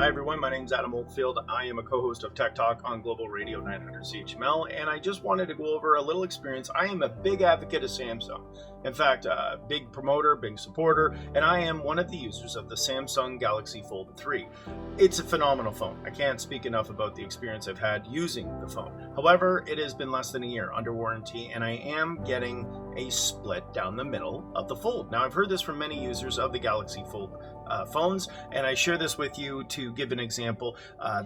Hi everyone, my name is Adam Oldfield. I am a co-host of Tech Talk on Global Radio 900 CHML, and I just wanted to go over a little experience. I am a big advocate of Samsung. In fact, a big promoter, big supporter, and I am one of the users of the Samsung Galaxy Fold 3. It's a phenomenal phone. I can't speak enough about the experience I've had using the phone. However, it has been less than a year under warranty, and I am getting a split down the middle of the Fold. Now, I've heard this from many users of the Galaxy Fold phones, and I share this with you to give an example.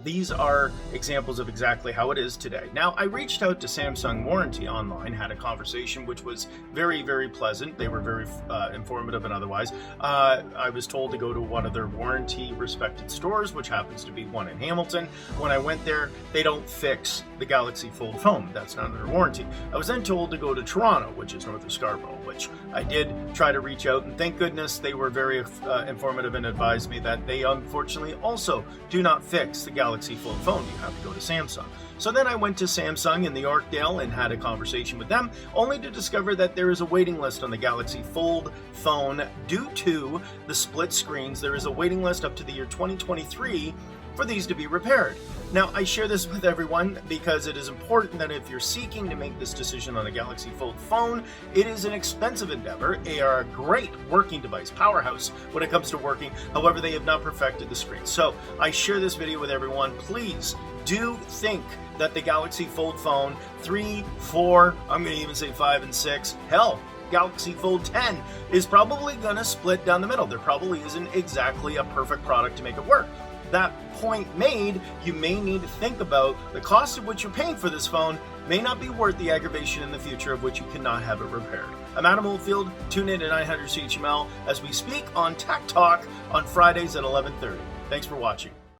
These are examples of exactly how it is today. Now, I reached out to Samsung Warranty online, had a conversation which was very, very pleasant. They were very informative and otherwise. I was told to go to one of their warranty respected stores, which happens to be one in Hamilton. When I went there, they don't fix the Galaxy Fold phone. That's not under warranty. I was then told to go to Toronto, which is north of Scarborough, which I did try to reach out, and thank goodness they were very informative and advised me that they unfortunately also do not fix the Galaxy Fold phone. You have to go to Samsung. So then I went to Samsung in the Yorkdale and had a conversation with them, only to discover that there is a waiting list on the Galaxy Fold phone due to the split screens. There is a waiting list up to the year 2023 for these to be repaired. Now, I share this with everyone because it is important that if you're seeking to make this decision on a Galaxy Fold phone, it is an expensive endeavor. They are a great working device, powerhouse when it comes to working. However, they have not perfected the screen. So I share this video with everyone. Please do think that the Galaxy Fold phone 3, 4, I'm going to even say 5 and 6, hell, Galaxy Fold 10 is probably going to split down the middle. There probably isn't exactly a perfect product to make it work. That point made, you may need to think about the cost of what you're paying for this phone may not be worth the aggravation in the future of which you cannot have it repaired. I'm Adam Oldfield. Tune in to 900 CHML as we speak on Tech Talk on Fridays at 11:30. Thanks for watching.